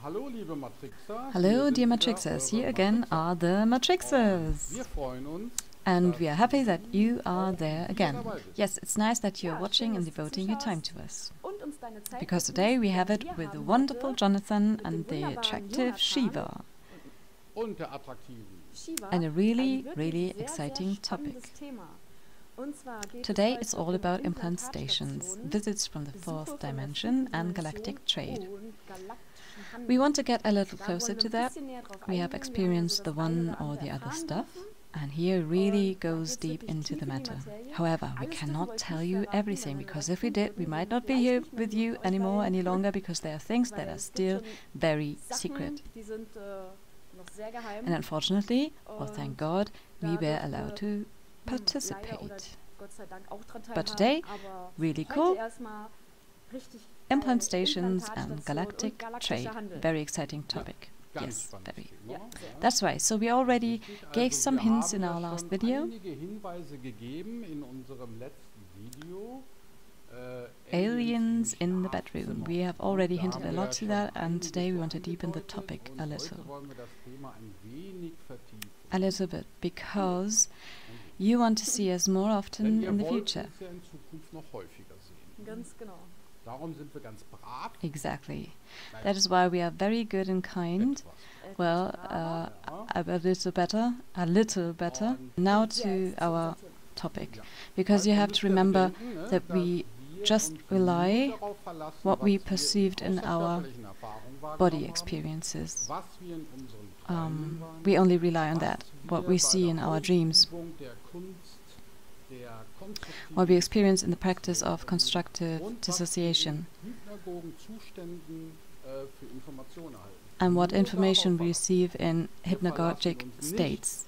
Hello, dear Matrixers. Here again are the Matrixers. And we are happy that you are there again. Yes, it's nice that you're watching and devoting your time to us. Because today we have it with the wonderful Jonathan and the attractive Shiva. And a really, really exciting topic. Today it's all about implant stations, visits from the fourth dimension and galactic trade. We want to get a little closer to that. We have experienced the one or the other stuff, and here really goes deep into the matter. However, we cannot tell you everything, because if we did, we might not be here with you anymore any longer, because there are things that are still very secret. And unfortunately, or thank God, we were allowed to participate. But today, really cool, implant stations and galactic trade. Very exciting topic. Yes, very. That's right. So we already gave some hints in our last video. Aliens in the bedroom. We have already hinted a lot to that, and today we want to deepen the topic a little. A little bit, because you want to see us more often in the future. Exactly. That is why we are very good and kind. Well, a little better. Now to our topic. Because you have to remember that we just rely what we perceived in our body experiences. We only rely on that, what we see in our dreams, what we experience in the practice of constructive dissociation, and what information we receive in hypnagogic states.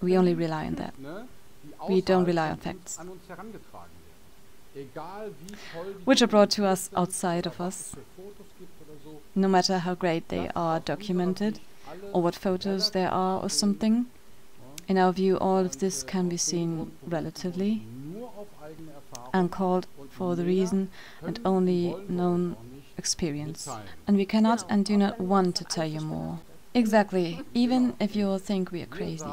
We only rely on that. We don't rely on facts, which are brought to us outside of us, no matter how great they are documented, or what photos there are or something. In our view, all of this can be seen relatively and called for the reason and only known experience. And we cannot and do not want to tell you more. Exactly, even if you all think we are crazy.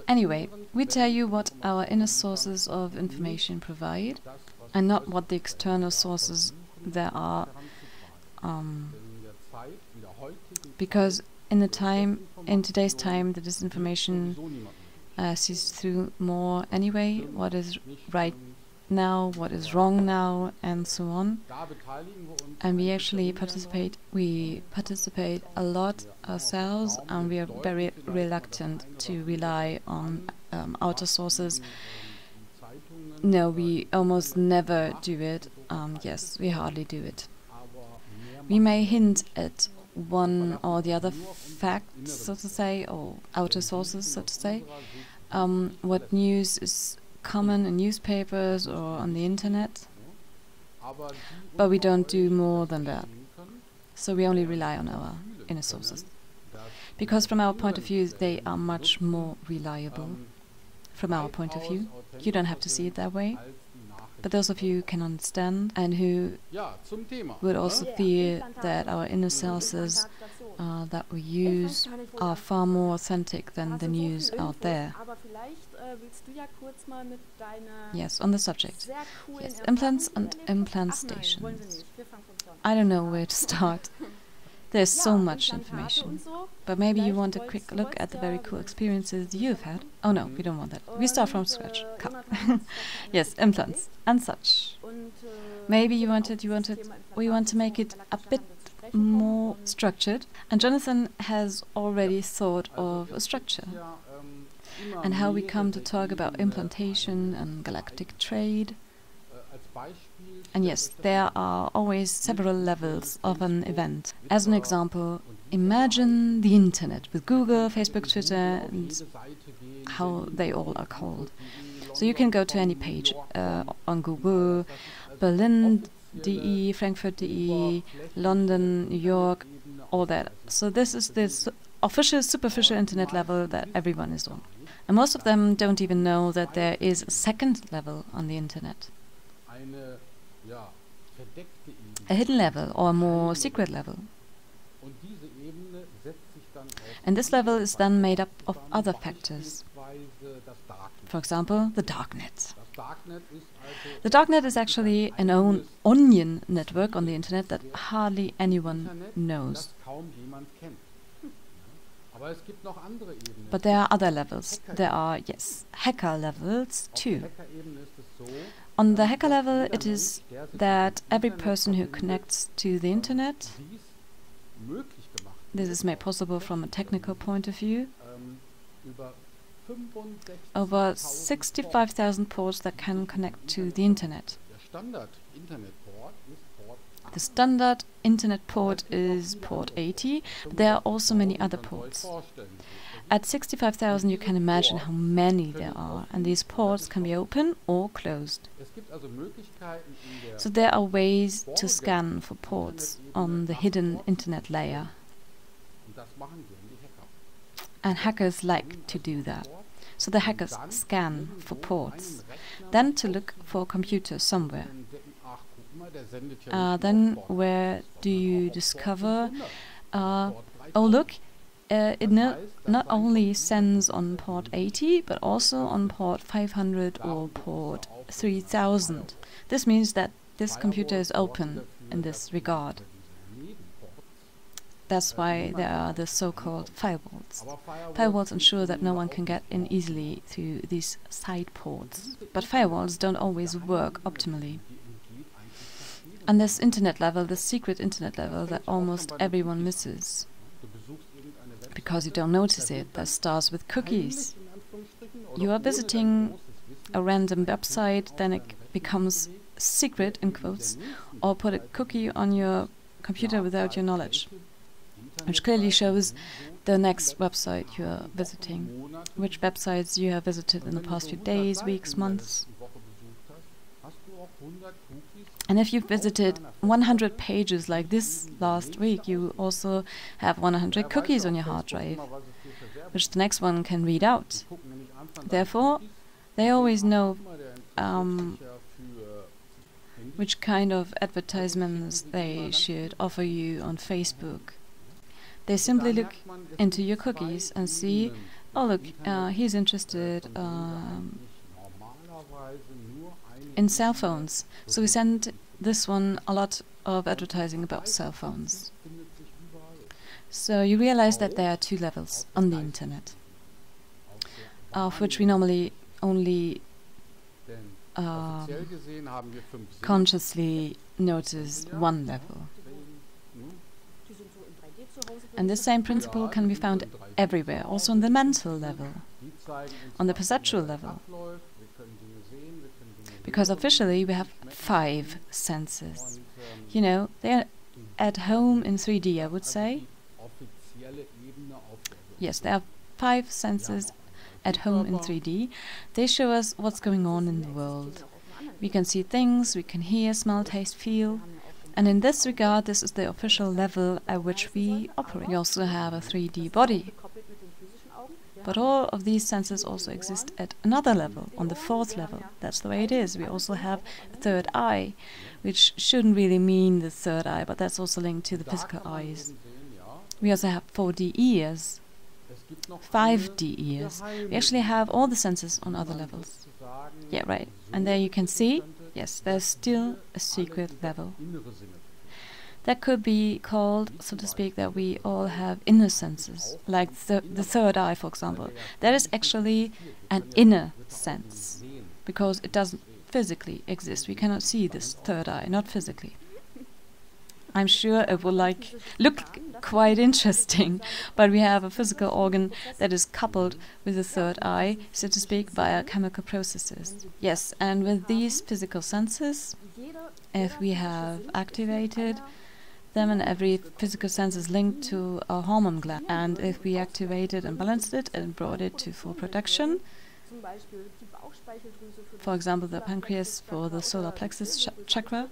Anyway, we tell you what our inner sources of information provide, and not what the external sources there are, because in today's time, the disinformation sees through more anyway, what is right now, what is wrong now, and so on. And we actually participate a lot ourselves, and we are very reluctant to rely on outer sources. No, we almost never do it. Yes, we hardly do it. We may hint at one or the other facts, so to say, or outer sources, so to say. What news is common in newspapers or on the internet. But we don't do more than that. So we only rely on our inner sources. Because from our point of view, they are much more reliable. From our point of view. You don't have to see it that way. But those of you who can understand and who would also feel that our inner sources that we use are far more authentic than the news out there. Yes, on the subject. Yes, implants and implant stations. I don't know where to start. There's so much information. But maybe you want a quick look at the very cool experiences you've had. Oh no, we don't want that. We start from scratch. Yes, implants and such. Maybe we want to make it a bit more structured. And Jonathan has already thought of a structure. And how we come to talk about implantation and galactic trade. And yes, there are always several levels of an event. As an example, imagine the internet with Google, Facebook, Twitter, and how they all are called. So you can go to any page on Google, Berlin.de, Frankfurt.de, London, New York, all that. So this is this official, superficial internet level that everyone is on. And most of them don't even know that there is a second level on the internet. a hidden level or a more secret level. And this level is then made up of other factors. For example, the darknet. The darknet is actually an onion network on the internet that hardly anyone knows. But there are other levels. There are, yes, hacker levels too. On the hacker level, it is that every person who connects to the internet, this is made possible from a technical point of view, over 65,000 ports that can connect to the internet. The standard internet port is port 80, but there are also many other ports. At 65,000 you can imagine how many there are, and these ports can be open or closed. So there are ways to scan for ports on the hidden internet layer. And hackers like to do that. So the hackers scan for ports, then to look for a computer somewhere. Then where do you discover, oh look, it not only sends on port 80, but also on port 500 or port 3000. This means that this computer is open in this regard. That's why there are the so-called firewalls. Firewalls ensure that no one can get in easily through these side ports. But firewalls don't always work optimally. And this internet level, the secret internet level that almost everyone misses, because you don't notice it, that starts with cookies. You are visiting a random website, then it becomes secret, in quotes, or put a cookie on your computer without your knowledge, which clearly shows the next website you are visiting, which websites you have visited in the past few days, weeks, months. And if you've visited 100 pages like this last week, you also have 100 cookies on your hard drive, which the next one can read out. Therefore, they always know which kind of advertisements they should offer you on Facebook. They simply look into your cookies and see, oh look, he's interested in cell phones. So we send this one a lot of advertising about cell phones. So you realize that there are two levels on the internet, of which we normally only consciously notice one level. And this same principle can be found everywhere, also on the mental level, on the perceptual level. Because officially we have 5 senses. You know, they are at home in 3D, I would say. Yes, there are 5 senses at home in 3D. They show us what's going on in the world. We can see things, we can hear, smell, taste, feel. And in this regard, this is the official level at which we operate. We also have a 3D body. But all of these senses also exist at another level, on the 4th level. That's the way it is. We also have a 3rd eye, which shouldn't really mean the 3rd eye, but that's also linked to the physical eyes. We also have 4D ears, 5D ears. We actually have all the senses on other levels. Yeah, right. And there you can see, yes, there's still a secret level. That could be called, so to speak, that we all have inner senses, like the 3rd eye, for example. That is actually an inner sense, because it doesn't physically exist. We cannot see this 3rd eye, not physically. I'm sure it will look quite interesting, but we have a physical organ that is coupled with the 3rd eye, so to speak, via chemical processes. Yes, and with these physical senses, if we have activated them, and every physical sense is linked to a hormone gland, and if we activated and balanced it and brought it to full production, for example the pancreas for the solar plexus chakra,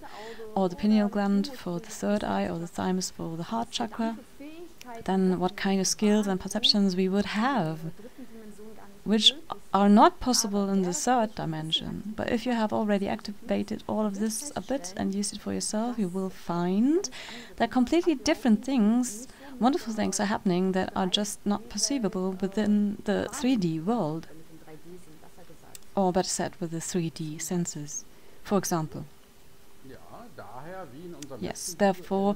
or the pineal gland for the 3rd eye, or the thymus for the heart chakra, then what kind of skills and perceptions we would have, which are not possible in the third dimension. But if you have already activated all of this a bit and used it for yourself, you will find that completely different things, wonderful things are happening that are just not perceivable within the 3D world. Or better said, with the 3D senses. For example. Yes, therefore,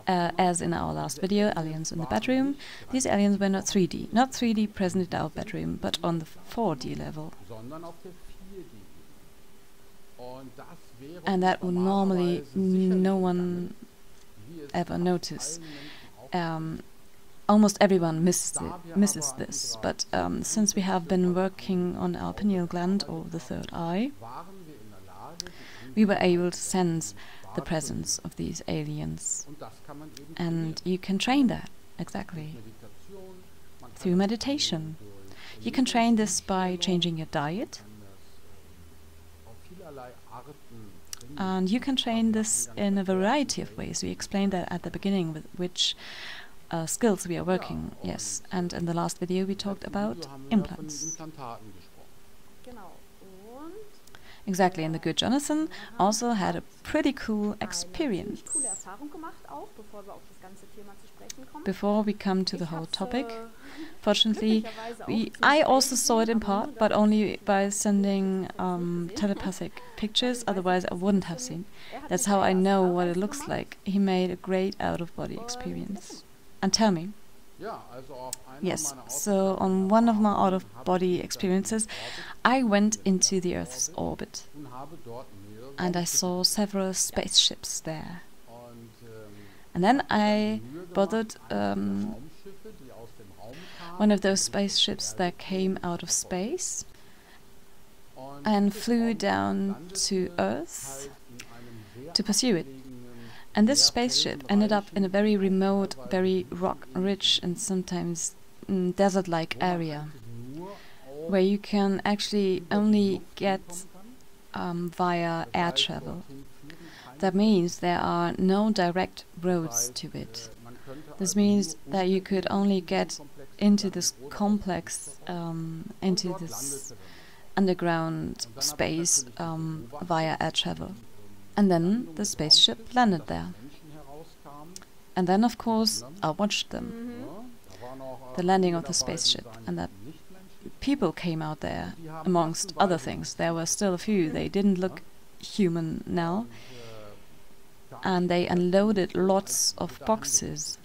as in our last video, aliens in the bedroom, these aliens were not 3D. Not 3D present in our bedroom, but on the 4D level. And that would normally no one ever notice. Almost everyone misses this, but since we have been working on our pineal gland, or the third eye, we were able to sense the presence of these aliens. And you can train that, exactly, through meditation. You can train this by changing your diet. And you can train this in a variety of ways. We explained that at the beginning with which skills we are working, yes. And in the last video we talked about implants. Exactly, and the good Jonathan also had a pretty cool experience. Before we come to the whole topic, fortunately, I also saw it in part, but only by sending telepathic pictures, otherwise I wouldn't have seen. That's how I know what it looks like. He made a great out-of-body experience. And tell me. Yes, so on one of my out-of-body experiences, I went into the Earth's orbit, and I saw several spaceships there. And then I bothered one of those spaceships that came out of space and flew down to Earth to pursue it. And this spaceship ended up in a very remote, very rock-rich and sometimes desert-like area, where you can actually only get via air travel. That means there are no direct roads to it. This means that you could only get into this complex, into this underground space via air travel. And then the spaceship landed there. And then, of course, I watched them. The landing of the spaceship. And that people came out there, amongst other things. There were still a few. They didn't look human now. And they unloaded lots of boxes.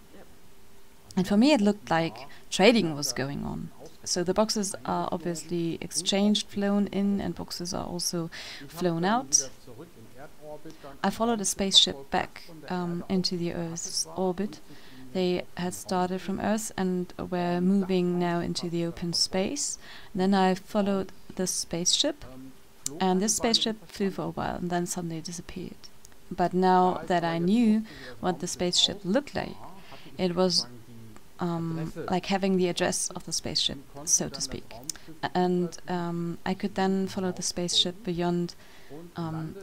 And for me it looked like trading was going on. So the boxes are obviously exchanged, flown in, and boxes are also flown out. I followed a spaceship back into the Earth's orbit. They had started from Earth and were moving now into the open space. Then I followed the spaceship, and this spaceship flew for a while and then suddenly disappeared. But now that I knew what the spaceship looked like, it was like having the address of the spaceship, so to speak. And I could then follow the spaceship beyond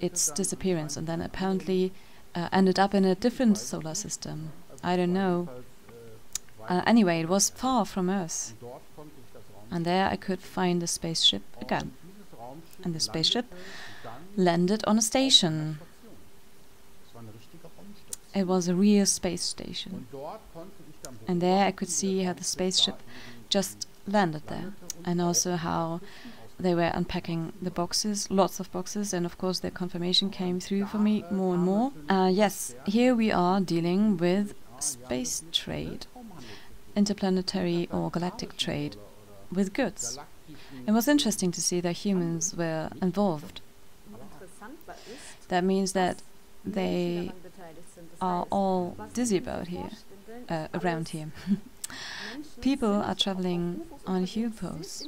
its disappearance, and then apparently ended up in a different solar system. I don't know. Anyway, it was far from Earth. And there I could find the spaceship again. And the spaceship landed on a station. It was a real space station. And there I could see how the spaceship just landed there. And also how they were unpacking the boxes, lots of boxes, and of course their confirmation came through for me more and more. Yes, here we are dealing with space trade, interplanetary or galactic trade with goods. It was interesting to see that humans were involved. That means that they are all dizzy about here, around here. People are traveling on UFOs,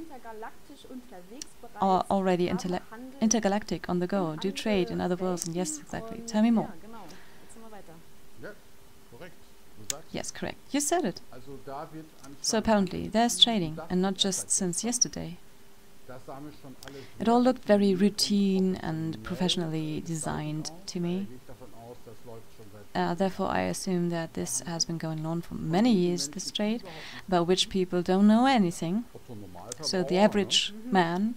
are already intergalactic on the go, do trade in other worlds, and yes, exactly. Tell me more. Yes, correct. You said it. So apparently there's trading, and not just since yesterday. It all looked very routine and professionally designed to me. Therefore, I assume that this has been going on for many years, this trade, about which people don't know anything. So the average man,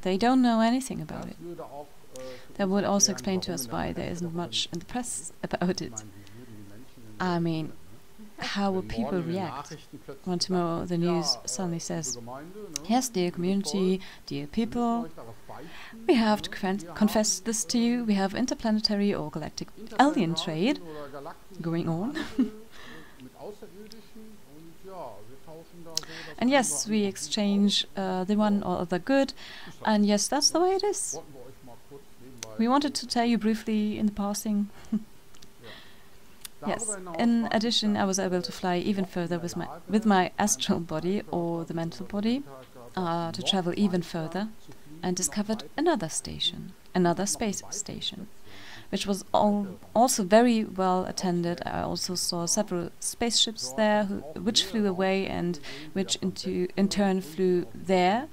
they don't know anything about it. That would also explain to us why there isn't much in the press about it. I mean, how will people react when tomorrow the news suddenly says, yes, dear community, dear people, we have to confess this to you, we have interplanetary or galactic alien trade going on. And yes, we exchange the one or the good, and yes, that's the way it is. We wanted to tell you briefly in the passing. Yes, in addition, I was able to fly even further with my astral body or the mental body, to travel even further, and discovered another station, another space station, which was also very well attended. I also saw several spaceships there, which flew away and which in turn flew there,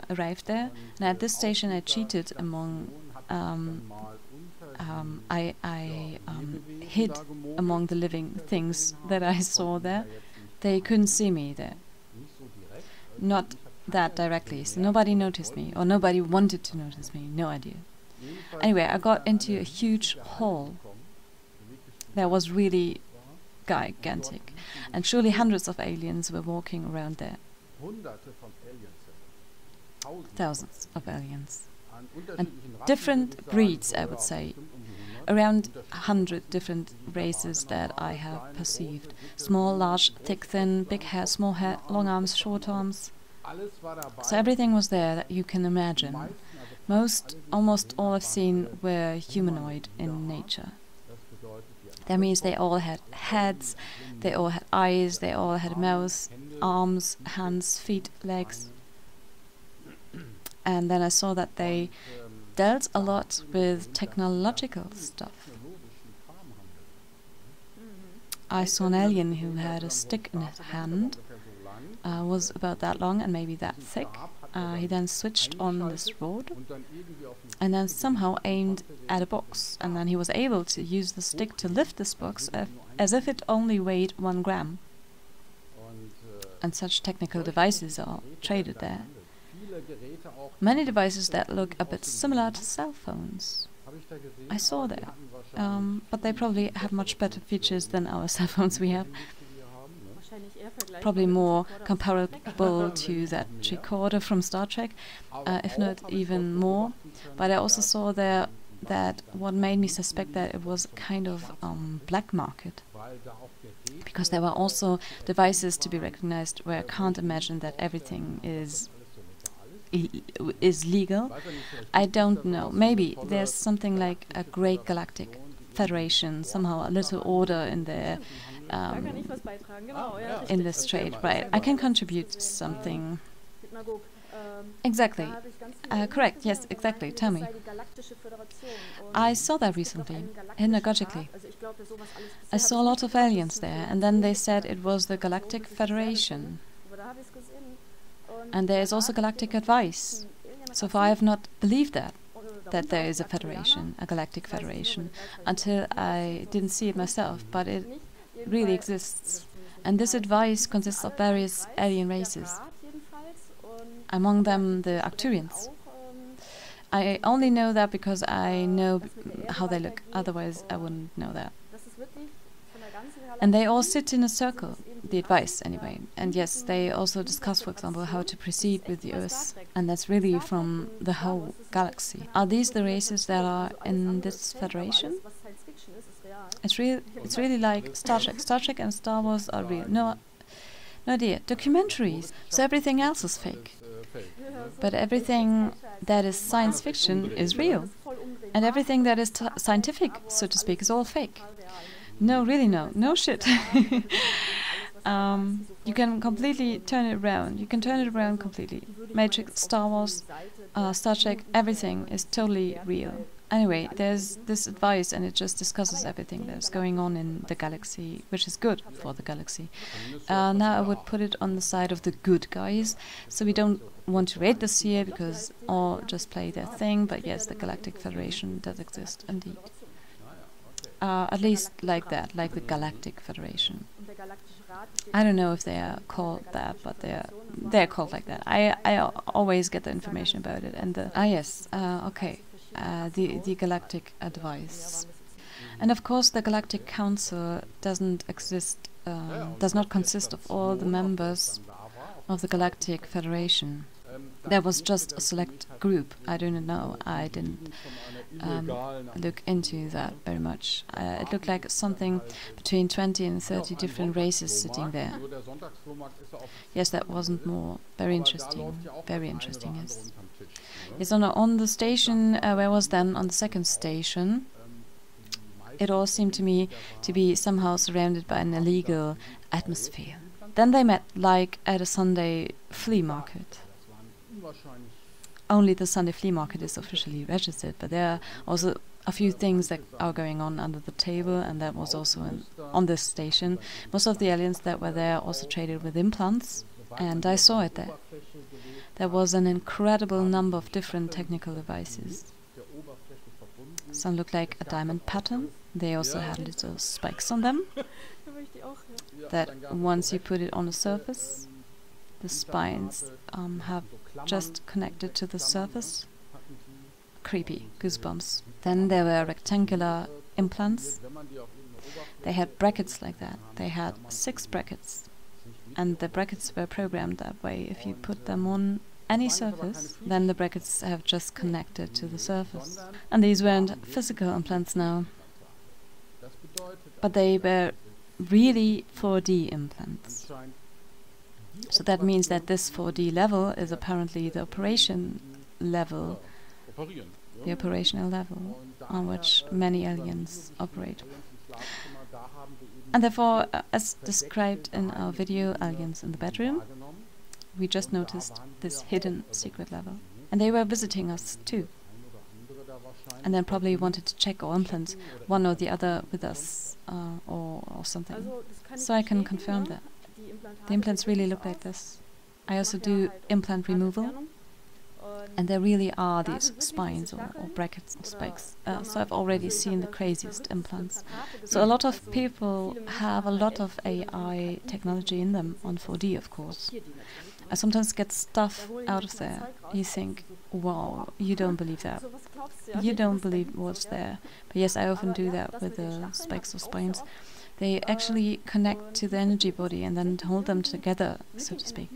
arrived there. And at this station, I cheated among. I hid among the living things that I saw there. They couldn't see me there. Not that directly, so nobody noticed me, or nobody wanted to notice me, no idea. Anyway, I got into a huge hall that was really gigantic, and surely hundreds of aliens were walking around there. Thousands of aliens. And different breeds, I would say. Around 100 different races that I have perceived. Small, large, thick, thin, big hair, small hair, long arms, short arms. So everything was there that you can imagine. Almost all I've seen were humanoid in nature. That means they all had heads, they all had eyes, they all had mouths, arms, hands, feet, legs. And then I saw that they dealt a lot with technological stuff. I saw an alien who had a stick in his hand, was about that long and maybe that thick. He then switched on this rod and then somehow aimed at a box, and then he was able to use the stick to lift this box as if it only weighed 1 gram. And such technical devices are traded there. Many devices that look a bit similar to cell phones. I saw there, but they probably have much better features than our cell phones we have. Probably more comparable to that tricorder from Star Trek, if not even more. But I also saw there that what made me suspect that it was kind of black market. Because there were also devices to be recognized where I can't imagine that everything is legal. I don't know. Maybe there's something like a great galactic federation, somehow a little order in there, in this trade, right? I can contribute something. Exactly. Correct. Yes, exactly. Tell me. I saw that recently, hypnagogically. I saw a lot of aliens there, and then they said it was the Galactic Federation. And there is also galactic advice. So far I have not believed that there is a federation, a galactic federation, until I didn't see it myself, but it really exists. And this advice consists of various alien races, among them the Arcturians. I only know that because I know how they look, otherwise I wouldn't know that. And they all sit in a circle, the advice anyway. And yes, they also discuss, for example, how to proceed with the Earth. And that's really from the whole galaxy. Are these the races that are in this federation? It's really like Star Trek. Star Trek and Star Wars are real. No idea. Documentaries. So everything else is fake. But everything that is science fiction is real. And everything that is scientific, so to speak, is all fake. No, really no. No shit. You can completely turn it around. You can turn it around completely. Matrix, Star Wars, Star Trek, everything is totally real. Anyway, there's this advice and it just discusses everything that's going on in the galaxy, which is good for the galaxy. Now I would put it on the side of the good guys, so we don't want to rate this here because all just play their thing, but yes, the Galactic Federation does exist indeed. at least like that, like the Galactic Federation. I don't know if they are called that, but they're called like that. I always get the information about it. And the Galactic Advice, and of course the Galactic Council does not consist of all the members of the Galactic Federation. There was just a select group. I don't know. I didn't look into that very much. It looked like something between 20 and 30 different races sitting there. Yes, that wasn't more. Very interesting. Very interesting, yes. Yes, on the station, where I was then, on the second station, it all seemed to me to be somehow surrounded by an illegal atmosphere. Then they met like at a Sunday flea market. Only the Sunday flea market is officially registered, but there are also a few things that are going on under the table, and that was also on this station. Most of the aliens that were there also traded with implants, and I saw it there. There was an incredible number of different technical devices. Some looked like a diamond pattern. They also had little spikes on them, that once you put it on a surface, the spines have just connected to the surface. Creepy, goosebumps. Then there were rectangular implants. They had brackets like that. They had 6 brackets, and the brackets were programmed that way. If you put them on any surface, then the brackets have just connected to the surface. And these weren't physical implants now, but they were really 4D implants. So that means that this 4D level is apparently the operational level on which many aliens operate. And therefore, as described in our video Aliens in the Bedroom, we just noticed this hidden secret level. And they were visiting us too. And then probably wanted to check our implants, one or the other with us, or something. So I can confirm that. The implants really look like this. I also do implant removal, and there really are these spines or brackets or spikes. So I've already seen the craziest implants. So a lot of people have a lot of AI technology in them, on 4D of course. I sometimes get stuff out of there. You think, wow, you don't believe that. You don't believe what's there. But yes, I often do that with the spikes or spines. They actually connect to the energy body and then hold them together, so to speak.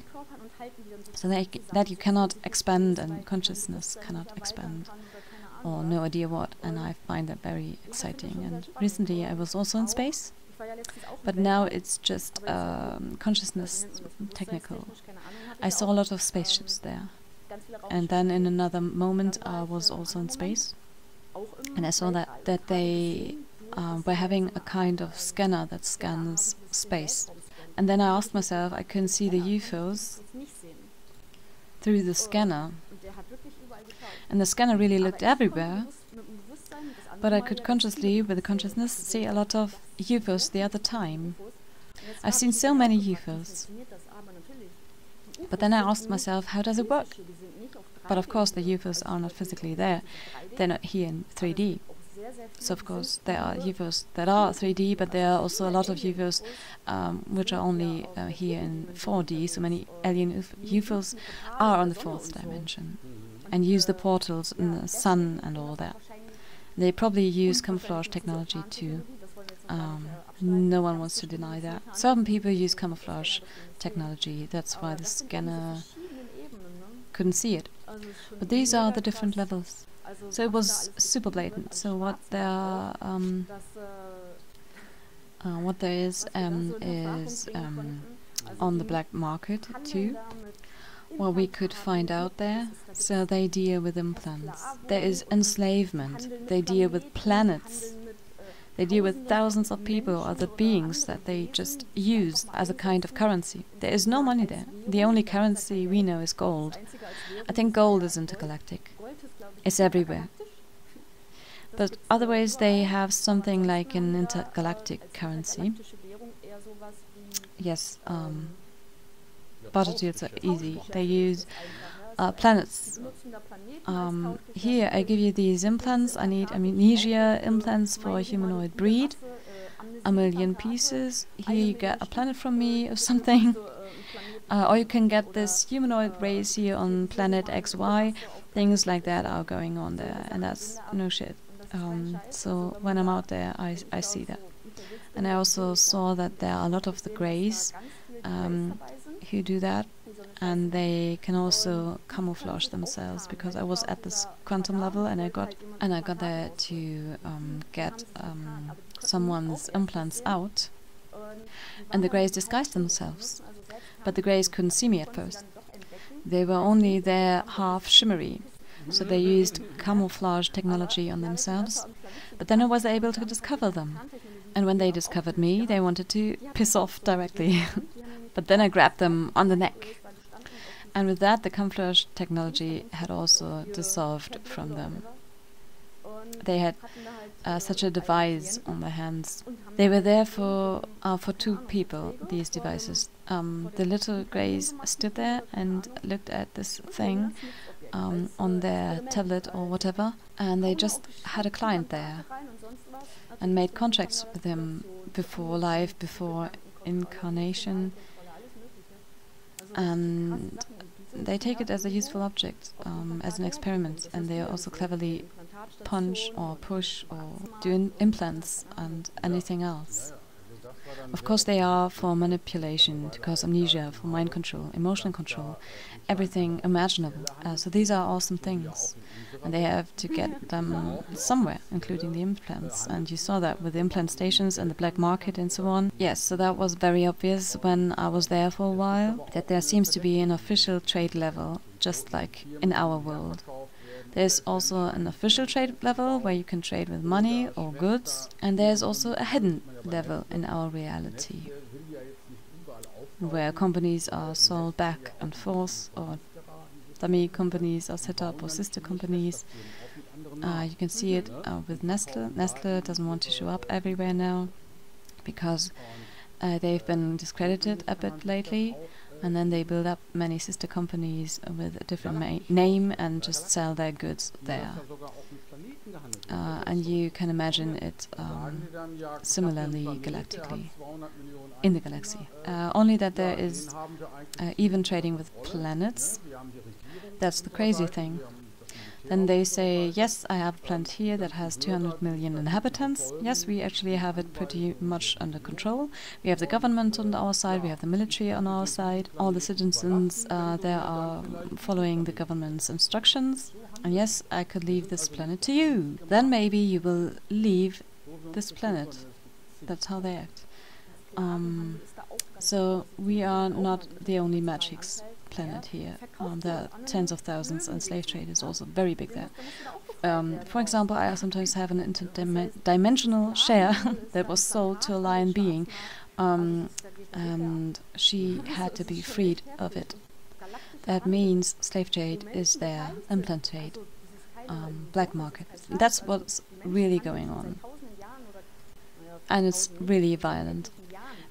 So that you cannot expand and consciousness cannot expand, or no idea what, and I find that very exciting. And recently I was also in space, but now it's just consciousness technical. I saw a lot of spaceships there, and then in another moment I was also in space, and I saw that they were having a kind of scanner that scans space. And then I asked myself, I couldn't see the UFOs through the scanner, and the scanner really looked everywhere, but I could consciously, with the consciousness, see a lot of UFOs the other time. I've seen so many UFOs. But then I asked myself, how does it work? But of course the UFOs are not physically there. They're not here in 3D. So of course there are UFOs that are 3D, but there are also a lot of UFOs which are only here in 4D. So many alien UFOs are on the 4th dimension and use the portals in the sun and all that. They probably use camouflage technology too. No one wants to deny that. Certain people use camouflage technology. That's why the scanner couldn't see it. But these are the different levels. So it was super blatant. So what there is on the black market too, what we could find out there. So they deal with implants. There is enslavement. They deal with planets. They deal with thousands of people, other beings that they just use as a kind of currency. There is no money there. The only currency we know is gold. I think gold is intergalactic. It's everywhere. But otherwise they have something like an intergalactic currency. Yes, barter deals are easy. They use planets. Here I give you these implants. I need amnesia implants for a humanoid breed. 1,000,000 pieces. Here you get a planet from me or something. Or you can get this humanoid race here on planet XY. Things like that are going on there, and that's no shit. So when I'm out there, I see that. And I also saw that there are a lot of the Greys who do that, and they can also camouflage themselves, because I was at this quantum level and I got there to get someone's implants out, and the Greys disguised themselves, but the Greys couldn't see me at first. They were only there half shimmery, so they used camouflage technology on themselves, but then I was able to discover them, and when they discovered me they wanted to piss off directly. But then I grabbed them on the neck, and with that the camouflage technology had also dissolved from them. They had such a device on their hands. They were there for 2 people, these devices. The little Greys stood there and looked at this thing on their tablet or whatever, and they just had a client there and made contracts with him before life, before incarnation, and they take it as a useful object, as an experiment, and they also cleverly punch or push or do implants and anything else. Of course they are for manipulation, to cause amnesia, for mind control, emotional control, everything imaginable. So these are awesome things, and they have to get them somewhere, including the implants. And you saw that with the implant stations and the black market and so on. Yes, so that was very obvious when I was there for a while, that there seems to be an official trade level, just like in our world. There's also an official trade level where you can trade with money or goods, and there's also a hidden level in our reality, where companies are sold back and forth, or dummy companies are set up, or sister companies. You can see it with Nestle. Nestle doesn't want to show up everywhere now, because they've been discredited a bit lately. And then they build up many sister companies with a different name and just sell their goods there. And you can imagine it similarly galactically, in the galaxy. Only that there is even trading with planets. That's the crazy thing. Then they say, yes, I have a planet here that has 200 million inhabitants. Yes, we actually have it pretty much under control. We have the government on our side, we have the military on our side. All the citizens there are following the government's instructions. And yes, I could leave this planet to you. Then maybe you will leave this planet. That's how they act. So we are not the only magics planet here. There are tens of thousands, and slave trade is also very big there. For example, I sometimes have an interdimensional share that was sold to a lion being, and she had to be freed of it. That means slave trade is there, implant trade, black market. That's what's really going on, and it's really violent.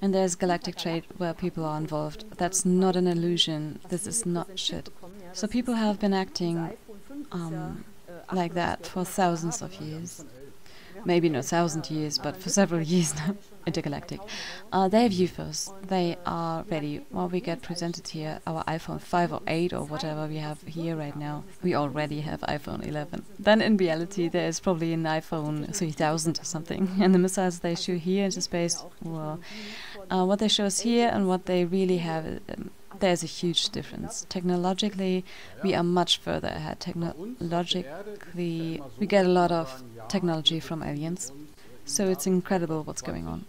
And there's galactic trade where people are involved. That's not an illusion. This is not shit. So people have been acting like that for thousands of years. Maybe not 1,000 years, but for several years now. Intergalactic. They have UFOs. They are ready. Well, we get presented here our iPhone 5 or 8 or whatever we have here right now. We already have iPhone 11. Then in reality there is probably an iPhone 3000 or something. And the missiles they shoot here into space, well, what they show us here and what they really have, there's a huge difference. Technologically, we are much further ahead. Technologically, we get a lot of technology from aliens. So it's incredible what's going on.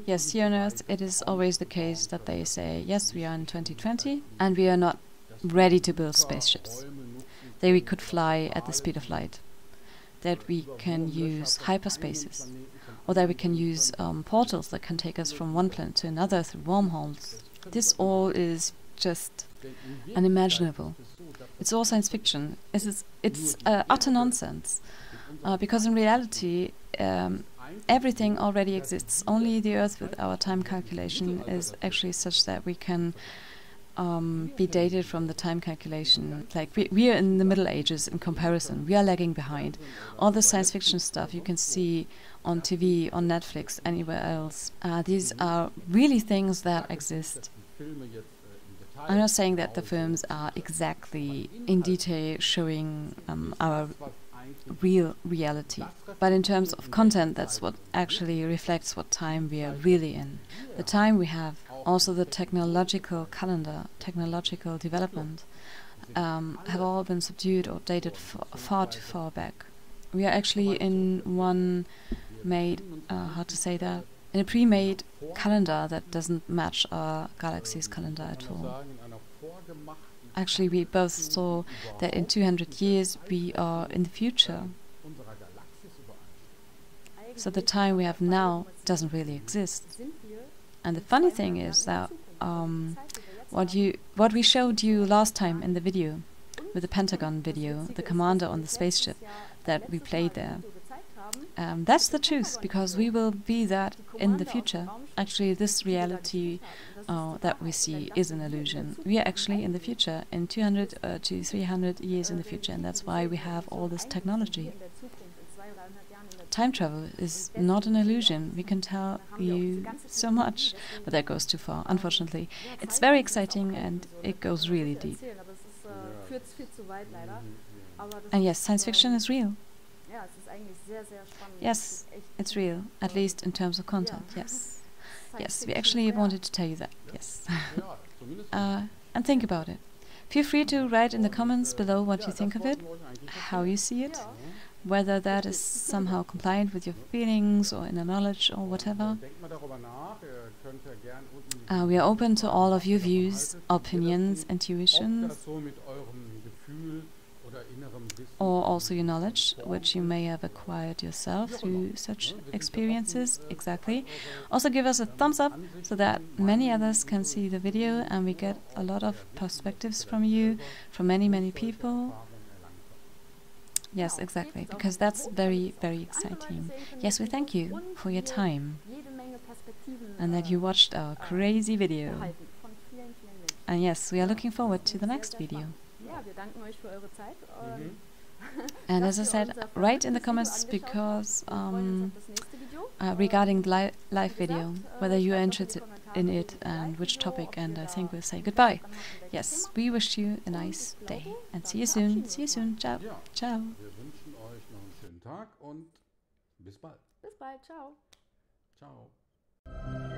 Yes, here on Earth it is always the case that they say, yes, we are in 2020 and we are not ready to build spaceships. That we could fly at the speed of light. That we can use hyperspaces. Or that we can use portals that can take us from one planet to another through wormholes. This all is just unimaginable. It's all science fiction. It's utter nonsense. Because in reality, everything already exists. Only the Earth with our time calculation is actually such that we can be dated from the time calculation. Like we are in the Middle Ages in comparison. We are lagging behind. All the science fiction stuff you can see on TV, on Netflix, anywhere else. These are really things that exist. I'm not saying that the films are exactly in detail showing our real reality, but in terms of content, that's what actually reflects what time we are really in. The time we have, also the technological calendar, technological development, have all been subdued or dated far too far back. We are actually in one made, how to say that, in a pre-made calendar that doesn't match our galaxy's calendar at all. Actually, we both saw that in 200 years we are in the future. So the time we have now doesn't really exist. And the funny thing is that what we showed you last time in the video, with the Pentagon video, the commander on the spaceship that we played there, that's the truth, because we will be that in the future. Actually, this reality that we see is an illusion. We are actually in the future, in 200 to 300 years in the future, and that's why we have all this technology. Time travel is not an illusion. We can tell you so much, but that goes too far, unfortunately. It's very exciting and it goes really deep. And yes, science fiction is real. Yes, it's real, at least in terms of content, yes. Yes, we actually wanted to tell you that, yes. And think about it. Feel free to write in the comments below what you think of it, how you see it, whether that is somehow compliant with your feelings or inner knowledge or whatever. We are open to all of your views, opinions, intuitions, or also your knowledge, which you may have acquired yourself through such experiences. Exactly. Also give us a thumbs up so that many others can see the video and we get a lot of perspectives from you, from many, many people. Yes, exactly, because that's very, very exciting. Yes, we thank you for your time and that you watched our crazy video. And yes, we are looking forward to the next video. And as I said, write in the comments because regarding the live video, whether you are interested in it and which topic, and I think we'll say goodbye. Yes, we wish you a nice day and see you soon. See you soon. Ciao. Ciao. Wir wünschen euch noch einen schönen Tag und bis bald. Bis bald. Ciao. Ciao.